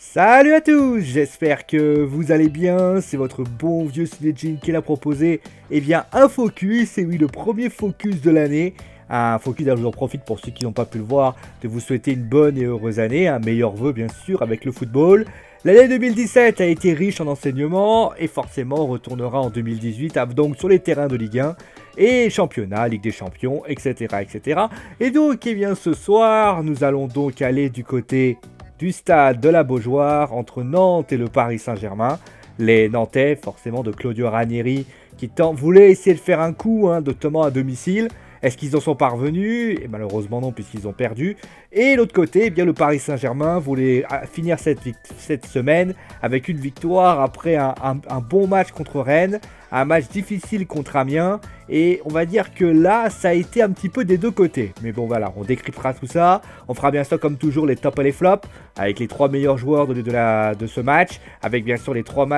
Salut à tous, j'espère que vous allez bien, c'est votre bon vieux Sledging qui l'a proposé, eh bien un focus, et oui le premier focus de l'année, un focus dont j'en profite pour ceux qui n'ont pas pu le voir, de vous souhaiter une bonne et heureuse année, un meilleur vœu bien sûr avec le football. L'année 2017 a été riche en enseignements et forcément on retournera en 2018 donc sur les terrains de Ligue 1 et championnat, Ligue des Champions, etc. etc. Et donc eh bien ce soir nous allons donc aller du côté du stade de la Beaujoire entre Nantes et le Paris Saint-Germain. Les Nantais, forcément de Claudio Ranieri, qui voulaient essayer de faire un coup, notamment à domicile. Est-ce qu'ils en sont parvenus? Et malheureusement non, puisqu'ils ont perdu. Et l'autre côté, eh bien, le Paris Saint-Germain voulait finir cette semaine avec une victoire après un bon match contre Rennes, un match difficile contre Amiens. Et on va dire que là, ça a été un petit peu des deux côtés. Mais bon, voilà, on décryptera tout ça. On fera bien sûr, comme toujours, les tops et les flops, avec les 3 meilleurs joueurs de ce match, avec bien sûr les 3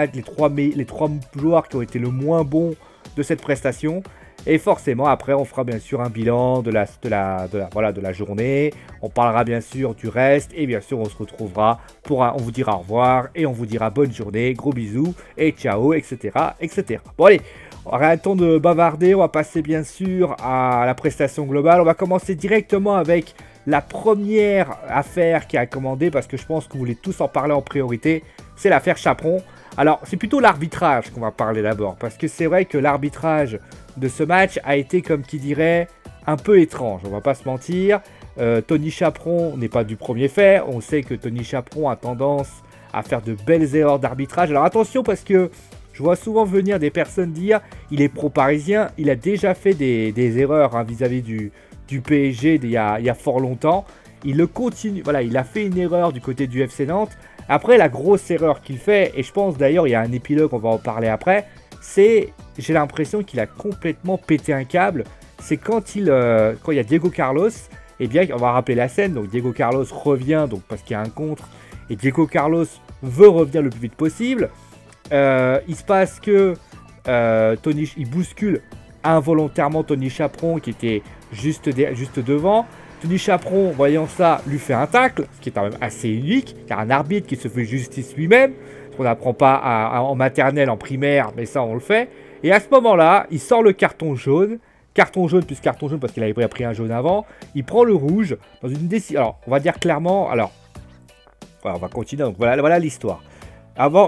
joueurs qui ont été le moins bons de cette prestation. Et forcément, après, on fera bien sûr un bilan de la journée. On parlera bien sûr du reste. Et bien sûr, on se retrouvera on vous dira au revoir. Et on vous dira bonne journée, gros bisous et ciao, etc. etc. Bon, allez, arrêtons de bavarder. On va passer bien sûr à la prestation globale. On va commencer directement avec la première affaire qui a commandé. Parce que je pense que vous voulez tous en parler en priorité. C'est l'affaire Chaperon. Alors, c'est plutôt l'arbitrage qu'on va parler d'abord. Parce que c'est vrai que l'arbitrage de ce match a été, comme qui dirait, un peu étrange. On va pas se mentir. Tony Chaperon n'est pas du premier fait. On sait que Tony Chaperon a tendance à faire de belles erreurs d'arbitrage. Alors attention, parce que je vois souvent venir des personnes dire il est pro-parisien. Il a déjà fait des erreurs vis-à-vis du PSG il y a fort longtemps. Il le continue. Voilà, il a fait une erreur du côté du FC Nantes. Après, la grosse erreur qu'il fait, et je pense d'ailleurs il y a un épilogue, on va en parler après, c'est, j'ai l'impression qu'il a complètement pété un câble. C'est quand il y a Diego Carlos, et bien on va rappeler la scène, donc Diego Carlos revient donc parce qu'il y a un contre, et Diego Carlos veut revenir le plus vite possible. Il se passe que il bouscule involontairement Tony Chaperon qui était juste devant. Tony Chaperon, voyant ça, lui fait un tacle, ce qui est quand même assez unique, car un arbitre qui se fait justice lui-même, ce qu'on n'apprend pas en maternelle, en primaire, mais ça on le fait. Et à ce moment-là, il sort le carton jaune parce qu'il avait pris un jaune avant, il prend le rouge dans une décision. Alors, on va dire clairement, voilà, on va continuer, donc voilà l'histoire.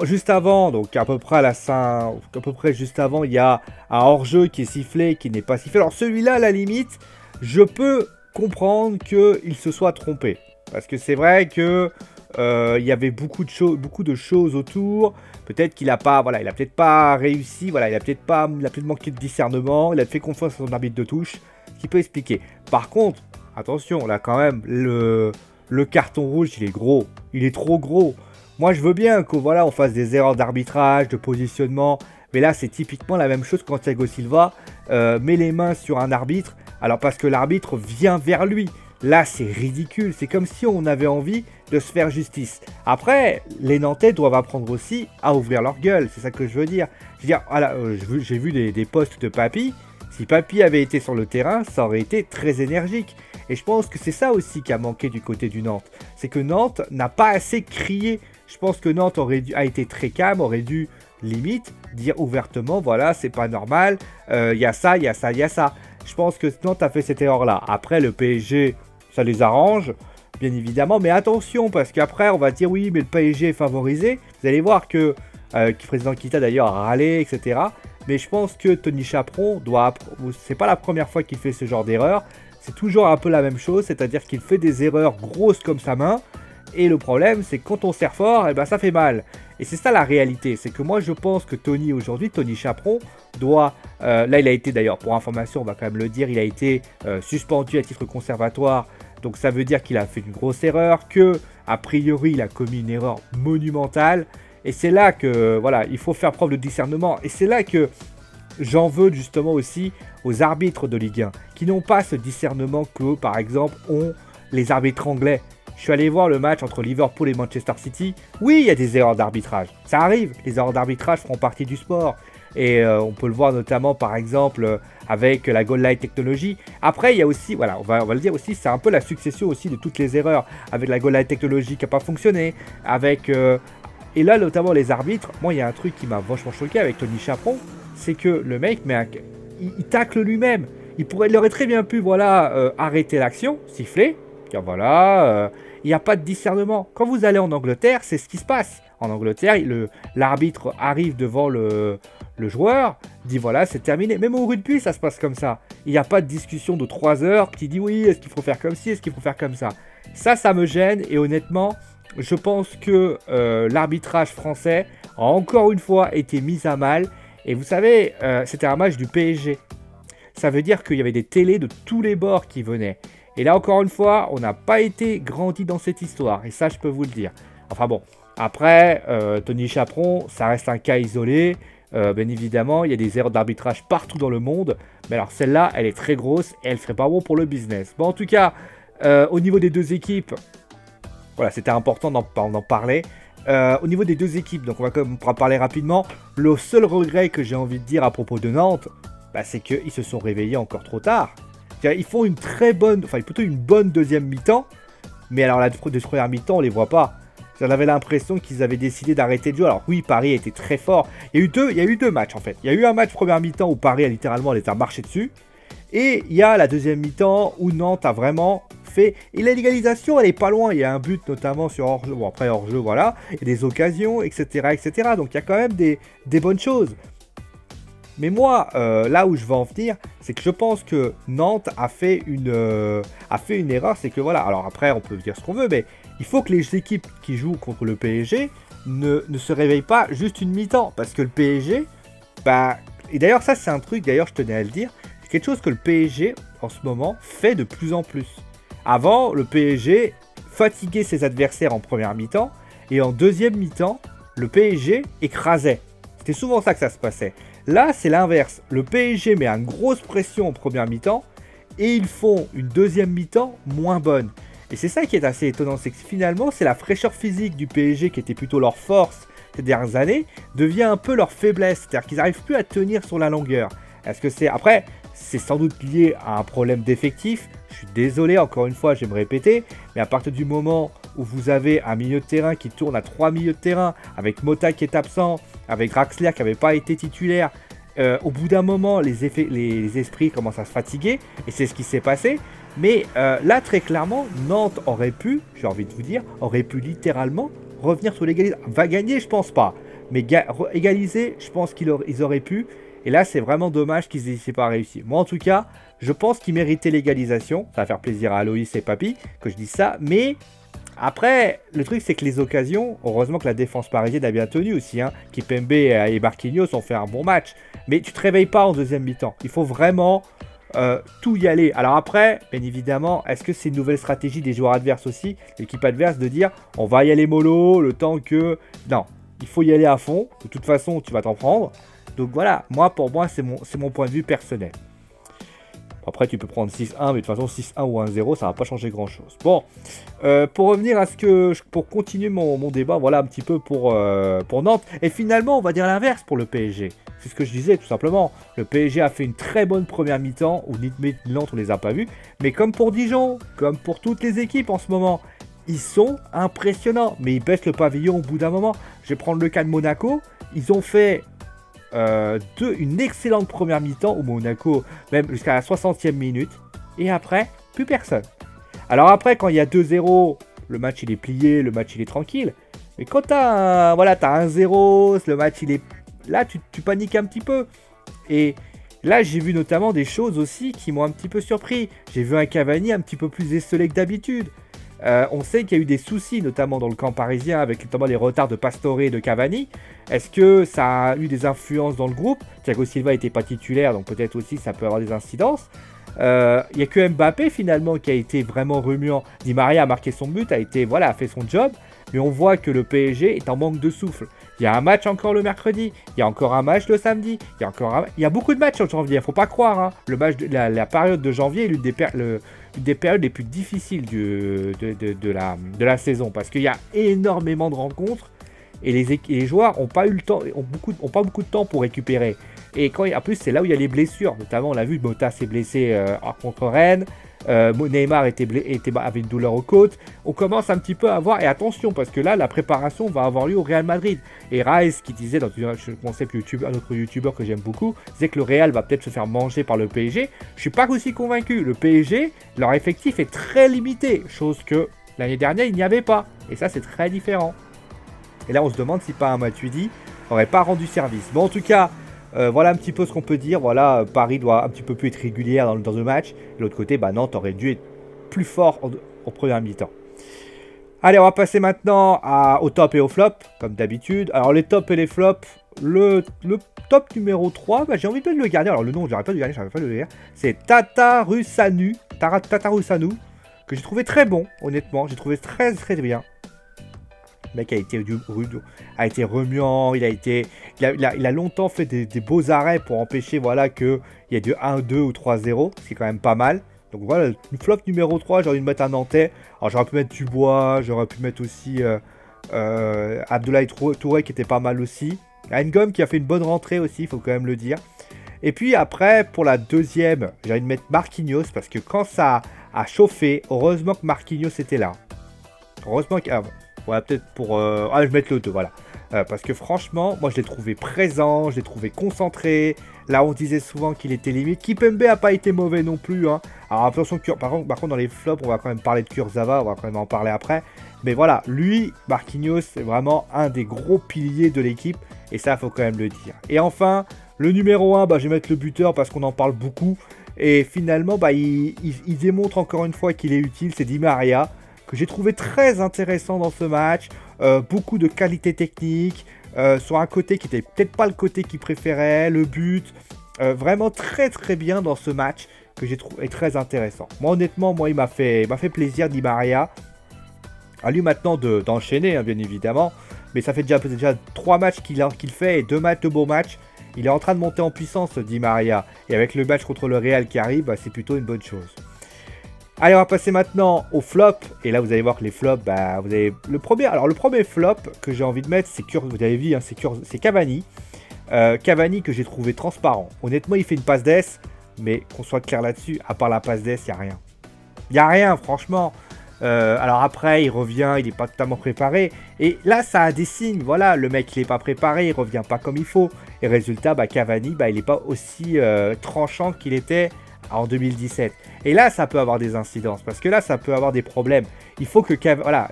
Juste avant, donc à peu près juste avant, il y a un hors-jeu qui est sifflé, qui n'est pas sifflé. Alors celui-là, à la limite, je peux comprendre qu'il se soit trompé. Parce que c'est vrai que il y avait beaucoup de choses autour. Peut-être qu'il a pas, il a peut-être pas réussi, il a peut-être manqué de discernement, il a fait confiance à son arbitre de touche, ce qui peut expliquer. Par contre, attention, là quand même, le carton rouge, il est gros, il est trop gros. Moi, je veux bien on fasse des erreurs d'arbitrage, de positionnement, mais là, c'est typiquement la même chose quand Thiago Silva met les mains sur un arbitre, alors parce que l'arbitre vient vers lui. Là, c'est ridicule. C'est comme si on avait envie de se faire justice. Après, les Nantais doivent apprendre aussi à ouvrir leur gueule. C'est ça que je veux dire. Je veux dire, voilà, j'ai vu des posts de Papy. Si Papy avait été sur le terrain, ça aurait été très énergique. Et je pense que c'est ça aussi qui a manqué du côté du Nantes. C'est que Nantes n'a pas assez crié. Je pense que Nantes a été très calme, aurait dû limite dire ouvertement, voilà, c'est pas normal. Il y a ça, il y a ça, il y a ça. Je pense que Nantes a fait cette erreur-là. Après, le PSG, ça les arrange, bien évidemment. Mais attention, parce qu'après, on va dire oui, mais le PSG est favorisé. Vous allez voir que le président Kita d'ailleurs a râlé, etc. Mais je pense que Tony Chaperon c'est pas la première fois qu'il fait ce genre d'erreur. C'est toujours un peu la même chose, c'est-à-dire qu'il fait des erreurs grosses comme sa main. Et le problème, c'est que quand on serre fort, eh ben, ça fait mal. Et c'est ça la réalité. C'est que moi, je pense que Tony Chaperon, doit... là, il a été d'ailleurs, pour information, on va quand même le dire, il a été suspendu à titre conservatoire. Donc ça veut dire qu'il a fait une grosse erreur, que a priori, il a commis une erreur monumentale. Et c'est là que, il faut faire preuve de discernement. Et c'est là que j'en veux justement aussi aux arbitres de Ligue 1, qui n'ont pas ce discernement que, par exemple, ont les arbitres anglais. Je suis allé voir le match entre Liverpool et Manchester City. Oui, il y a des erreurs d'arbitrage. Ça arrive, les erreurs d'arbitrage feront partie du sport. Et on peut le voir notamment par exemple avec la Goal Line Technology. Après il y a aussi, voilà, on va le dire aussi, c'est un peu la succession aussi de toutes les erreurs. Avec la Goal Line Technology qui n'a pas fonctionné, avec... et là notamment les arbitres, moi il y a un truc qui m'a vachement choqué avec Tony Chaperon, c'est que le mec, il tacle lui-même. Il aurait très bien pu, voilà, arrêter l'action, siffler, car voilà, il n'y a pas de discernement. Quand vous allez en Angleterre, c'est ce qui se passe. En Angleterre, l'arbitre arrive devant le joueur, dit voilà, c'est terminé. Même au rugby, ça se passe comme ça. Il n'y a pas de discussion de 3 heures qui dit oui, est-ce qu'il faut faire comme ci, est-ce qu'il faut faire comme ça. Ça me gêne et honnêtement, je pense que l'arbitrage français a encore une fois été mis à mal. Et vous savez, c'était un match du PSG. Ça veut dire qu'il y avait des télés de tous les bords qui venaient. Et là, encore une fois, on n'a pas été grandi dans cette histoire. Et ça, je peux vous le dire. Enfin bon, après, Tony Chaperon, ça reste un cas isolé. Bien évidemment, il y a des erreurs d'arbitrage partout dans le monde. Mais alors, celle-là, elle est très grosse et elle serait pas bon pour le business. Bon, en tout cas, au niveau des deux équipes, voilà, c'était important d'en parler. Au niveau des deux équipes, donc on va parler rapidement. Le seul regret que j'ai envie de dire à propos de Nantes, bah, c'est qu'ils se sont réveillés encore trop tard. Ils font une très bonne, enfin plutôt une bonne deuxième mi-temps, mais alors la première mi-temps, on les voit pas. J'en avais l'impression qu'ils avaient décidé d'arrêter de jouer. Alors oui, Paris était très fort. Il y a eu deux matchs en fait. Il y a eu un match première mi-temps où Paris a littéralement les a marché dessus. Et il y a la deuxième mi-temps où Nantes a vraiment fait... Et la légalisation, elle est pas loin. Il y a un but notamment sur hors-jeu. Bon, après hors-jeu, voilà. Et des occasions, etc., etc. Donc il y a quand même des bonnes choses. Mais moi, là où je veux en venir, c'est que je pense que Nantes a fait une erreur. C'est que voilà, alors après, on peut dire ce qu'on veut, mais il faut que les équipes qui jouent contre le PSG ne se réveillent pas juste une mi-temps. Parce que le PSG, bah... Et d'ailleurs, ça, c'est un truc, d'ailleurs, je tenais à le dire. C'est quelque chose que le PSG, en ce moment, fait de plus en plus. Avant, le PSG fatiguait ses adversaires en première mi-temps. Et en deuxième mi-temps, le PSG écrasait. C'était souvent ça que ça se passait. Là, c'est l'inverse. Le PSG met une grosse pression en première mi-temps et ils font une deuxième mi-temps moins bonne. Et c'est ça qui est assez étonnant, c'est que finalement, c'est la fraîcheur physique du PSG qui était plutôt leur force ces dernières années, devient un peu leur faiblesse. C'est-à-dire qu'ils n'arrivent plus à tenir sur la longueur. Est-ce que c'est... Après, c'est sans doute lié à un problème d'effectif. Je suis désolé, encore une fois, je vais me répéter. Mais à partir du moment où vous avez un milieu de terrain qui tourne à 3 milieux de terrain, avec Mota qui est absent, avec Draxler qui n'avait pas été titulaire, au bout d'un moment, les esprits commencent à se fatiguer. Et c'est ce qui s'est passé. Mais là, très clairement, Nantes aurait pu, j'ai envie de vous dire, aurait pu littéralement revenir sur l'égalisation. Va gagner, je pense pas. Mais égaliser, je pense qu'ils auraient pu. Et là, c'est vraiment dommage qu'ils n'aient pas réussi. Moi, en tout cas, je pense qu'ils méritaient l'égalisation. Ça va faire plaisir à Aloïs et Papy que je dise ça. Mais après, le truc, c'est que les occasions, heureusement que la défense parisienne a bien tenu aussi. Hein. Kipembe et Marquinhos ont fait un bon match. Mais tu te réveilles pas en deuxième mi-temps. Il faut vraiment tout y aller. Alors après, bien évidemment, est-ce que c'est une nouvelle stratégie des joueurs adverses aussi, l'équipe adverse, de dire on va y aller mollo le temps que... Non, il faut y aller à fond. De toute façon, tu vas t'en prendre. Donc voilà, pour moi, c'est mon point de vue personnel. Après, tu peux prendre 6-1, mais de toute façon, 6-1 ou 1-0, ça va pas changer grand-chose. Bon, pour revenir à pour continuer mon débat, voilà un petit peu pour Nantes. Et finalement, on va dire l'inverse pour le PSG. C'est ce que je disais, tout simplement. Le PSG a fait une très bonne première mi-temps, où Nantes, on les a pas vus. Mais comme pour Dijon, comme pour toutes les équipes en ce moment, ils sont impressionnants. Mais ils baissent le pavillon au bout d'un moment. Je vais prendre le cas de Monaco. Ils ont fait... une excellente première mi-temps au Monaco, même jusqu'à la 60e minute, et après, plus personne. Alors après, quand il y a 2-0, le match il est plié, le match il est tranquille, mais quand t'as t'as 1-0, le match il est... Là, tu paniques un petit peu. Et là, j'ai vu notamment des choses aussi qui m'ont un petit peu surpris. J'ai vu un Cavani un petit peu plus esselé que d'habitude. On sait qu'il y a eu des soucis, notamment dans le camp parisien, avec notamment les retards de Pastore et de Cavani. Est-ce que ça a eu des influences dans le groupe? Thiago Silva n'était pas titulaire, donc peut-être aussi ça peut avoir des incidences. Il n'y a que Mbappé finalement qui a été vraiment remuant. Di Maria a marqué son but, a fait son job. Mais on voit que le PSG est en manque de souffle. Il y a un match encore le mercredi, il y a encore un match le samedi, il y a beaucoup de matchs en janvier, il ne faut pas croire. Hein. La période de janvier est l'une des périodes les plus difficiles de la saison, parce qu'il y a énormément de rencontres. et les joueurs n'ont pas eu le temps, ont pas beaucoup de temps pour récupérer. Et en plus, c'est là où il y a les blessures. Notamment, on l'a vu, Mota s'est blessé contre Rennes. Neymar avait une douleur aux côtes. On commence un petit peu à voir, et attention, parce que là, la préparation va avoir lieu au Real Madrid. Et Rice, qui disait dans un concept YouTube, un autre youtubeur que j'aime beaucoup, disait que le Real va peut-être se faire manger par le PSG. Je suis pas aussi convaincu. Le PSG, leur effectif est très limité, chose que l'année dernière, il n'y avait pas. Et ça, c'est très différent. Et là, on se demande si pas un Matuidi n'aurait pas rendu service. Bon, en tout cas, voilà un petit peu ce qu'on peut dire. Voilà, Paris doit un petit peu plus être régulière dans le match. De l'autre côté, bah, Nantes aurait dû être plus fort en première mi-temps. Allez, on va passer maintenant au top et au flop, comme d'habitude. Alors, les tops et les flops. Le top numéro 3, bah, j'ai envie de le garder. Alors, le nom, j'arrête pas de le garder, j'arrête pas de le lire. C'est Tatarusanu, que j'ai trouvé très bon, honnêtement. J'ai trouvé très très bien. Le mec a été remuant, il a longtemps fait des beaux arrêts pour empêcher voilà, qu'il y ait du 1-2 ou 3-0, ce qui est quand même pas mal. Donc voilà, le flop numéro 3, j'ai envie de mettre un Nantais. Alors j'aurais pu mettre Dubois, j'aurais pu mettre aussi Abdoulaye Touré qui était pas mal aussi. Ngom qui a fait une bonne rentrée aussi, il faut quand même le dire. Et puis après, pour la deuxième, j'ai envie de mettre Marquinhos, parce que quand ça a chauffé, heureusement que Marquinhos était là. Heureusement qu'il... voilà, peut-être pour... je vais mettre le 2, voilà. Parce que franchement, moi je l'ai trouvé présent, je l'ai trouvé concentré. Là, on disait souvent qu'il était limite. Kipembe n'a pas été mauvais non plus. Hein. Alors attention, par contre, dans les flops, on va quand même parler de Kurzawa, on va quand même en parler après. Mais voilà, lui, Marquinhos, c'est vraiment un des gros piliers de l'équipe. Et ça, il faut quand même le dire. Et enfin, le numéro 1, bah, je vais mettre le buteur parce qu'on en parle beaucoup. Et finalement, bah, il démontre encore une fois qu'il est utile, c'est Di Maria, que j'ai trouvé très intéressant dans ce match. Beaucoup de qualité technique, sur un côté qui n'était peut-être pas le côté qu'il préférait, le but. Vraiment très très bien dans ce match que j'ai trouvé très intéressant. Moi honnêtement, il m'a fait plaisir Di Maria. À lui maintenant d'enchaîner, hein, bien évidemment. Mais ça fait déjà 3 matchs qu'il fait et 2 matchs de beaux matchs. Il est en train de monter en puissance, Di Maria. Et avec le match contre le Real qui arrive, bah, c'est plutôt une bonne chose. Allez, on va passer maintenant au flop. Et là, vous allez voir que les flops, bah, vous avez le premier. Alors, le premier flop que j'ai envie de mettre, c'est vous avez vu, hein, c'est Cavani. Cavani que j'ai trouvé transparent. Honnêtement, il fait une passe d'ess, mais qu'on soit clair là-dessus, à part la passe d'ess, il n'y a rien. Il n'y a rien, franchement. Alors après, il revient, il n'est pas totalement préparé. Et là, ça a des signes. Voilà, le mec, il n'est pas préparé, il revient pas comme il faut. Et résultat, bah, Cavani, bah, il n'est pas aussi tranchant qu'il était en 2017. Et là, ça peut avoir des incidences. Parce que là, ça peut avoir des problèmes. Il faut que voilà,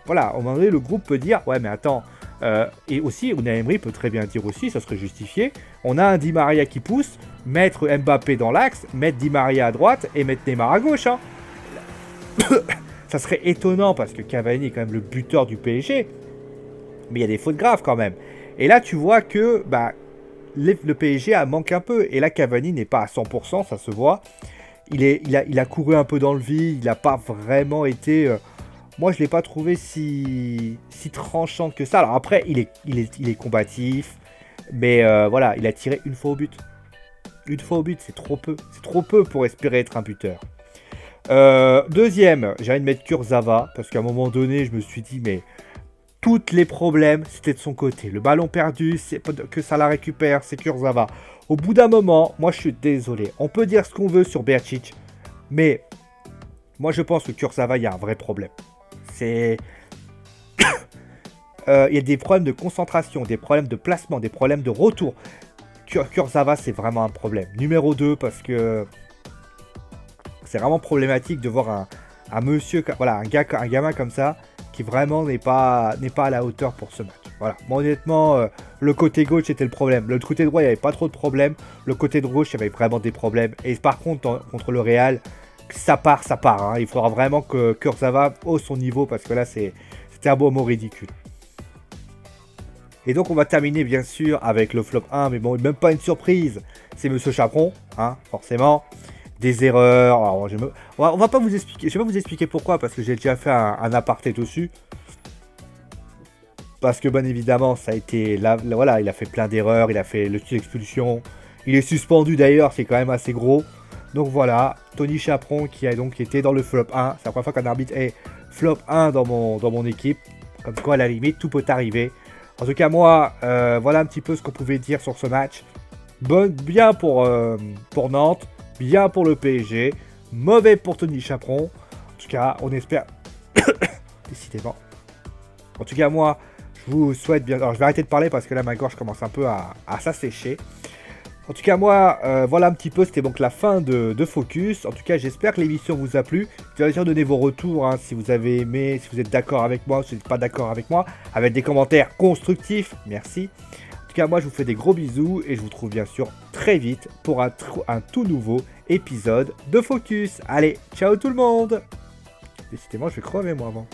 voilà, au moment donné, le groupe peut dire, ouais, mais attends. Et aussi, Unai Emery peut très bien dire aussi, ça serait justifié. On a un Di Maria qui pousse, mettre Mbappé dans l'axe, mettre Di Maria à droite et mettre Neymar à gauche. Hein. Ça serait étonnant parce que Cavani est quand même le buteur du PSG. Mais il y a des fautes graves quand même. Et là, tu vois que bah, le PSG manque un peu. Et là, Cavani n'est pas à 100%, ça se voit. Il a couru un peu dans le vide. Il n'a pas vraiment été... moi, je ne l'ai pas trouvé si tranchant que ça. Alors après, il est combatif. Mais voilà, il a tiré une fois au but. Une fois au but, c'est trop peu. C'est trop peu pour espérer être un buteur. Deuxième, j'ai envie de mettre Kurzawa, parce qu'à un moment donné, je me suis dit, mais tous les problèmes, c'était de son côté. Le ballon perdu, c'est que ça la récupère, c'est Kurzawa. Au bout d'un moment, moi je suis désolé, on peut dire ce qu'on veut sur Berčić, mais moi je pense que Kurzawa, il y a un vrai problème. C'est... il y a des problèmes de concentration, des problèmes de placement, des problèmes de retour. Kurzawa, c'est vraiment un problème. Numéro 2, parce que... c'est vraiment problématique de voir un monsieur, voilà, un gamin comme ça, qui vraiment n'est pas à la hauteur pour ce match. Voilà. Moi, honnêtement, le côté gauche était le problème. Le côté droit, il n'y avait pas trop de problèmes. Le côté de gauche, il y avait vraiment des problèmes. Et par contre, contre le Real, ça part. Hein. Il faudra vraiment que Kurzawa hausse son niveau, parce que là, c'était un beau mot ridicule. Et donc, on va terminer, bien sûr, avec le flop 1. Mais bon, même pas une surprise. C'est Monsieur Chaperon, hein, forcément. Des erreurs. Alors, on va pas vous expliquer. Je vais pas vous expliquer pourquoi, parce que j'ai déjà fait un aparté dessus. Parce que, bien évidemment, ça a été... voilà, il a fait plein d'erreurs. Il a fait le style d'expulsion. Il est suspendu, d'ailleurs. C'est quand même assez gros. Donc, voilà. Tony Chaperon, qui a donc été dans le flop 1. C'est la première fois qu'un arbitre est flop 1 dans mon équipe. Comme quoi, à la limite, tout peut arriver. En tout cas, moi, voilà un petit peu ce qu'on pouvait dire sur ce match. Bien pour Nantes, bien pour le PSG, mauvais pour Tony Chaperon. En tout cas, on espère... Décidément. En tout cas, moi, je vous souhaite bien... Alors, je vais arrêter de parler parce que là, ma gorge commence un peu à s'assécher. En tout cas, moi, voilà un petit peu, c'était donc la fin de Focus. En tout cas, j'espère que l'émission vous a plu. Bien sûr, donnez vos retours, hein, si vous avez aimé, si vous êtes d'accord avec moi, si vous n'êtes pas d'accord avec moi, avec des commentaires constructifs. Merci. En tout cas, moi, je vous fais des gros bisous et je vous retrouve bien sûr très vite pour un tout nouveau épisode de Focus. Allez, ciao tout le monde! Décidément, je vais crever moi avant.